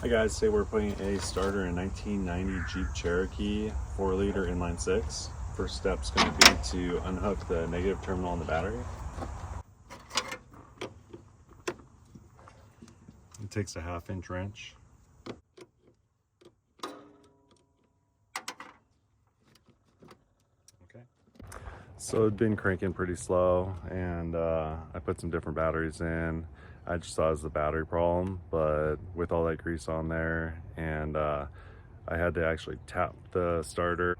Hi guys, today we're putting a starter in 1990 Jeep Cherokee 4-liter inline 6. First step's going to be to unhook the negative terminal on the battery. It takes a 1/2-inch wrench. Okay. So it'd been cranking pretty slow, and I put some different batteries in. I just thought it was the battery problem, but with all that grease on there, and I had to actually tap the starter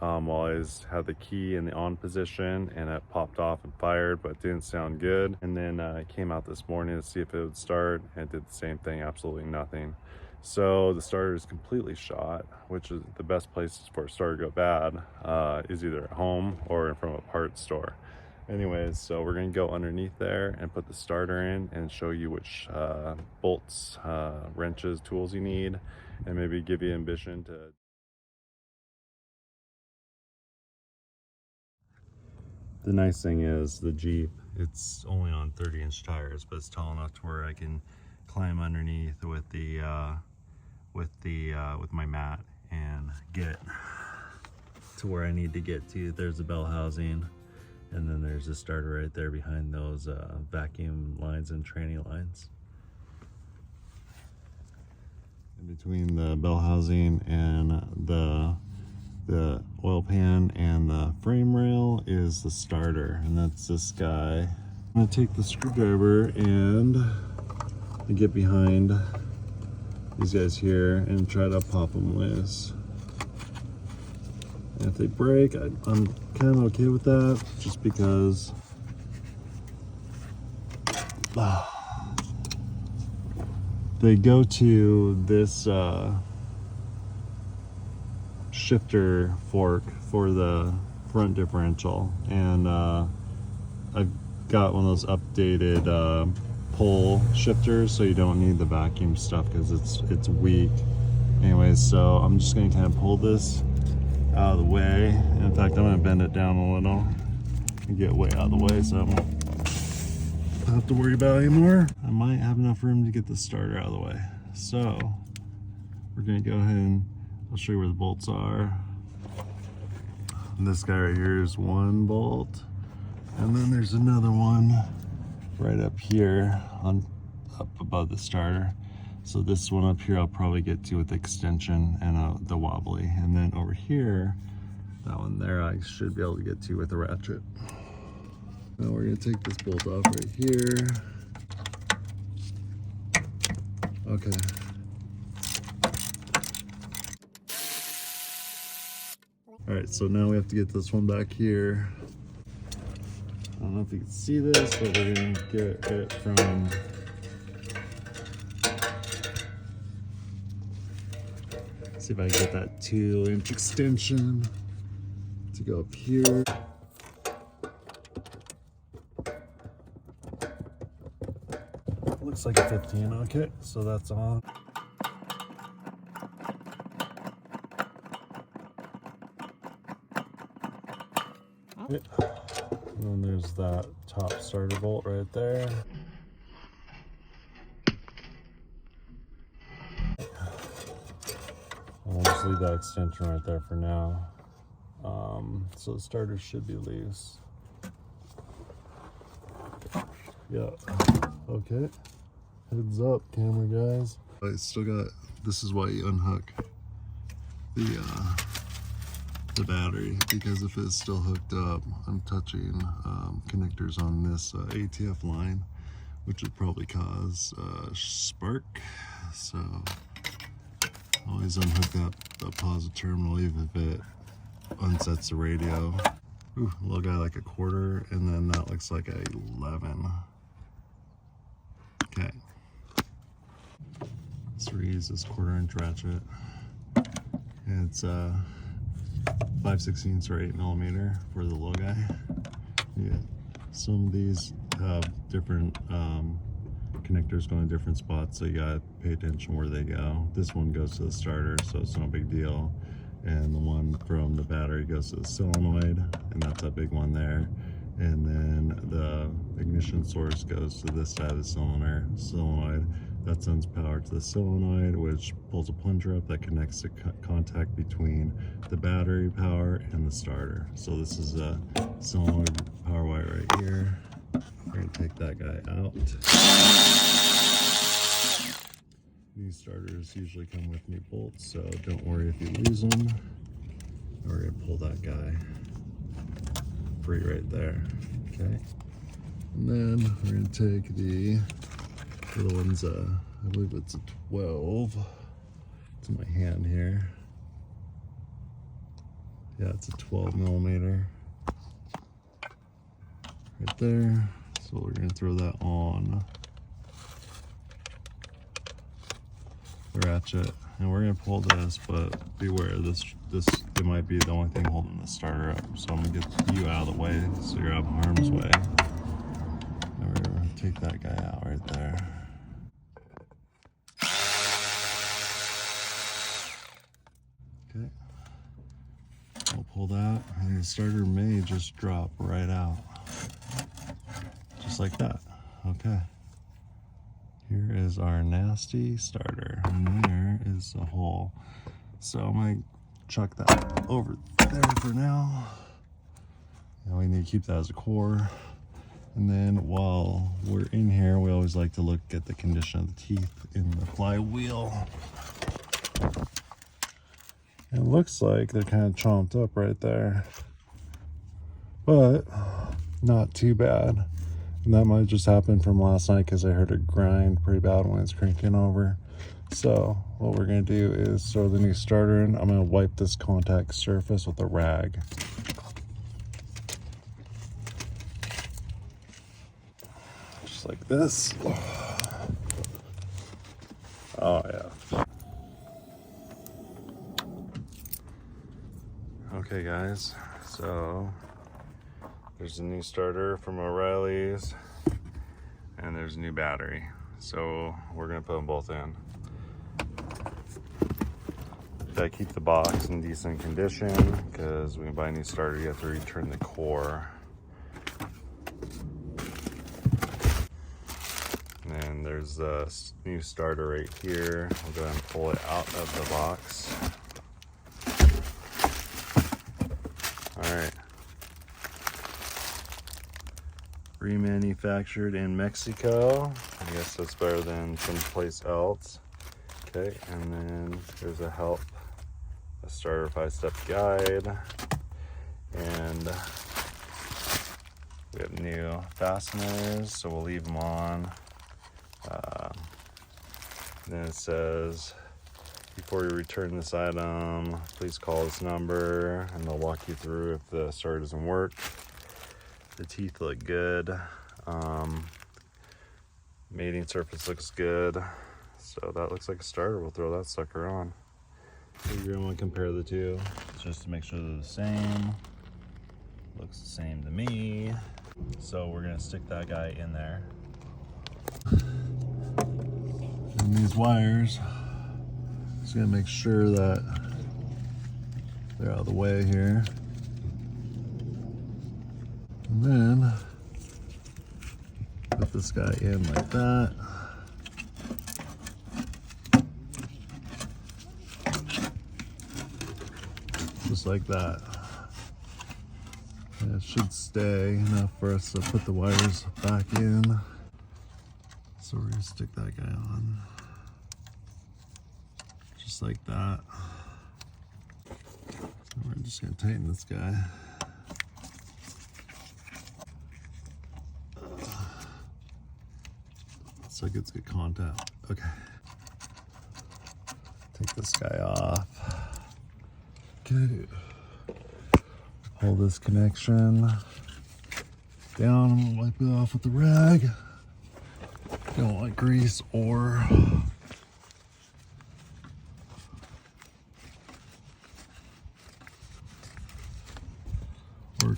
while I had the key in the on position, and it popped off and fired, but it didn't sound good. And then I came out this morning to see if it would start, and it did the same thing, absolutely nothing. So the starter is completely shot, which is the best place for a starter to go bad, is either at home or from a parts store. Anyways, so we're gonna go underneath there and put the starter in and show you which bolts, wrenches, tools you need, and maybe give you ambition to. The nice thing is the Jeep, it's only on 30-inch tires, but it's tall enough to where I can climb underneath with my mat and get to where I need to get to. There's the bell housing, and then there's a starter right there behind those vacuum lines and tranny lines. In between the bell housing and the oil pan and the frame rail is the starter, and that's this guy. I'm gonna take the screwdriver and get behind these guys here and try to pop them loose. And if they break, I'm kind of okay with that, just because they go to this shifter fork for the front differential, and I've got one of those updated pull shifters, so you don't need the vacuum stuff because it's weak. Anyways, so I'm just going to kind of pull this out of the way. In fact, I'm going to bend it down a little and get way out of the way, so I don't have to worry about it anymore. I might have enough room to get the starter out of the way. So we're going to go ahead and I'll show you where the bolts are. And this guy right here is one bolt, and then there's another one right up here up above the starter. So this one up here I'll probably get to with the extension and the wobbly, and then over here, that one there, I should be able to get to with a ratchet. Now we're gonna take this bolt off right here. Okay. All right, so now we have to get this one back here. I don't know if you can see this, but we're gonna get it from see if I can get that 2-inch extension to go up here. Looks like a 15. Okay, so that's on. Okay. And then there's that top starter bolt right there. I'll just leave that extension right there for now. So the starter should be loose. Yeah. Okay. Heads up, camera guys. I still got. This is why you unhook the battery, because if it's still hooked up, I'm touching connectors on this ATF line, which would probably cause spark. So always unhook that positive terminal, even if it unsets the radio. Ooh, little guy like a 1/4, and then that looks like a 11. Okay. So we use this 1/4-inch ratchet. And it's 5/16 or 8mm for the little guy. Yeah. Some of these have different connectors going to different spots, so you gotta pay attention where they go. This one goes to the starter, so it's no big deal. And the one from the battery goes to the solenoid, and that's a big one there. And then the ignition source goes to this side of the solenoid. That sends power to the solenoid, which pulls a plunger up that connects the contact between the battery power and the starter. So this is a solenoid power wire right here. We're gonna take that guy out. These starters usually come with new bolts, so don't worry if you lose them. We're gonna pull that guy free right there, okay? And then we're gonna take the little one's, I believe it's a 12. It's in my hand here. Yeah, it's a 12 millimeter. Right there. So we're gonna throw that on the ratchet. And we're gonna pull this, but beware, this it might be the only thing holding the starter up. So I'm gonna get you out of the way so you're out of harm's way. And we're gonna take that guy out right there. Okay. We'll pull that, and the starter may just drop right out. Just like that. Okay. Here is our nasty starter, and there is a hole. So I'm gonna chuck that over there for now. Now we need to keep that as a core. And then while we're in here, we always like to look at the condition of the teeth in the flywheel. It looks like they're kind of chomped up right there, but not too bad. And that might just happen from last night because I heard it grind pretty bad when it's cranking over. So what we're gonna do is throw the new starter in. I'm gonna wipe this contact surface with a rag. Just like this. Oh yeah. Okay guys, so there's a new starter from O'Reilly's and there's a new battery. So we're gonna put them both in. Gotta keep the box in decent condition because when you buy a new starter, you have to return the core. And then there's a new starter right here. We'll go ahead and pull it out of the box. All right. Remanufactured in Mexico. I guess that's better than someplace else. Okay, and then there's a starter 5-step guide. And we have new fasteners, so we'll leave them on. Then it says, before you return this item, please call this number and they'll walk you through if the starter doesn't work. The teeth look good. Mating surface looks good. So that looks like a starter. We'll throw that sucker on. You're gonna want to compare the two just to make sure they're the same. Looks the same to me. So we're gonna stick that guy in there. And these wires, just gonna make sure that they're out of the way here. And then put this guy in like that. Just like that. And it should stay enough for us to put the wires back in. So we're gonna stick that guy on. Just like that. So we're just gonna tighten this guy. So it gets good contact. Okay. Take this guy off. Okay. Hold this connection down. I'm gonna wipe it off with the rag. Don't want grease or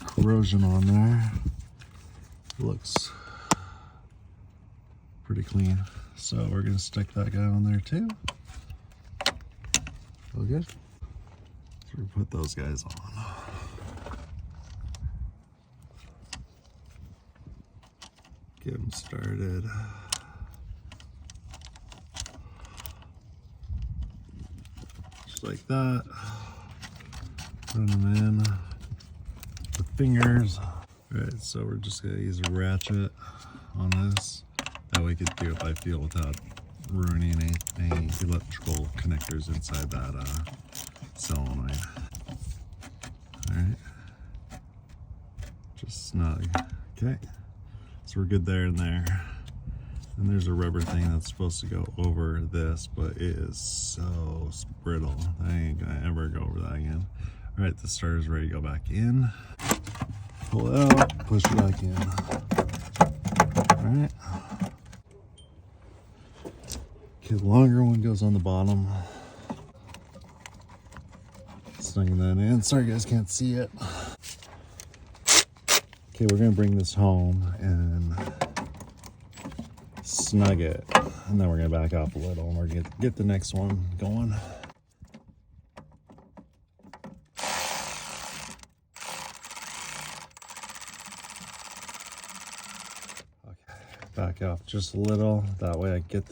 corrosion on there. Looks pretty clean. So we're gonna stick that guy on there too. All good? So we put those guys on. Get them started. just like that. Run them in with fingers. Alright, so we're just gonna use a ratchet on this. That way we could do it by feel without ruining any electrical connectors inside that solenoid. Alright. Just snug. Okay. So we're good there and there. And there's a rubber thing that's supposed to go over this, but it is so brittle. I ain't gonna ever go over that again. All right, the starter's ready to go back in. Pull it out, push it back in. All right. Okay, the longer one goes on the bottom. Snugging that in. Sorry you guys can't see it. Okay, we're gonna bring this home and snug it, and then we're gonna back off a little and we're gonna get the next one going. Okay, back off just a little, that way I get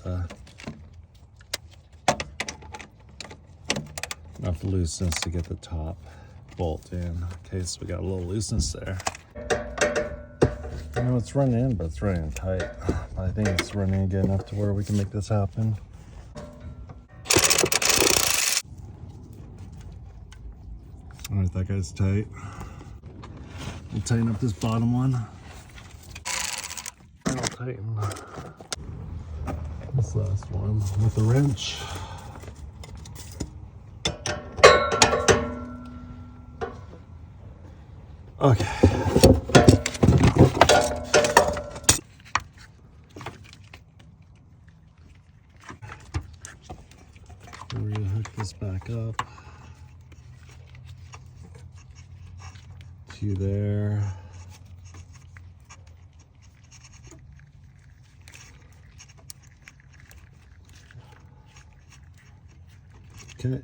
enough looseness to get the top bolt in. Okay, so we got a little looseness there. I know it's running in, but it's running in tight. I think it's running good enough to where we can make this happen. All right, that guy's tight. We'll tighten up this bottom one. And I'll tighten this last one with a wrench. Okay. We're gonna hook this back up to there. Okay,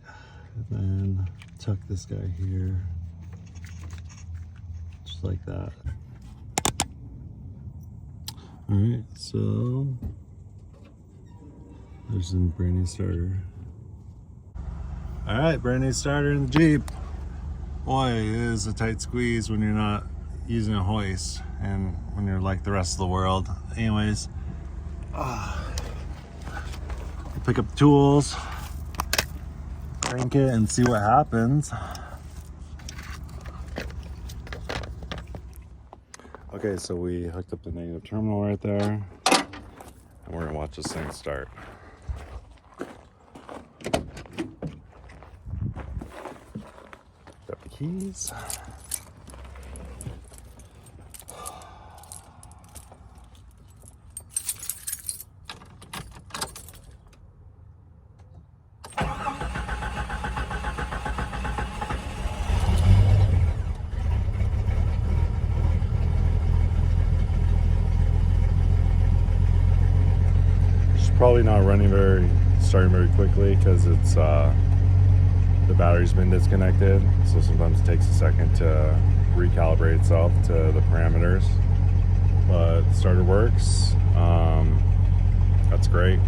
and then tuck this guy here, just like that. All right, so there's a brand new starter. All right, brand new starter in the Jeep. Boy, it is a tight squeeze when you're not using a hoist and when you're like the rest of the world. Anyways, pick up the tools, crank it and see what happens. Okay, so we hooked up the negative terminal right there, and we're gonna watch this thing start. Got the keys. Probably not starting very quickly because it's the battery's been disconnected, so sometimes it takes a second to recalibrate itself to the parameters, but the starter works. That's great.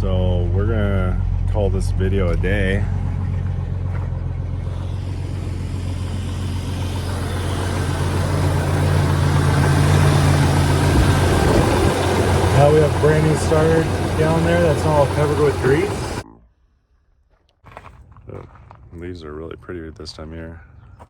So we're gonna call this video a day. Now we have a brand new starter down there that's all covered with grease. The leaves are really pretty at this time of year.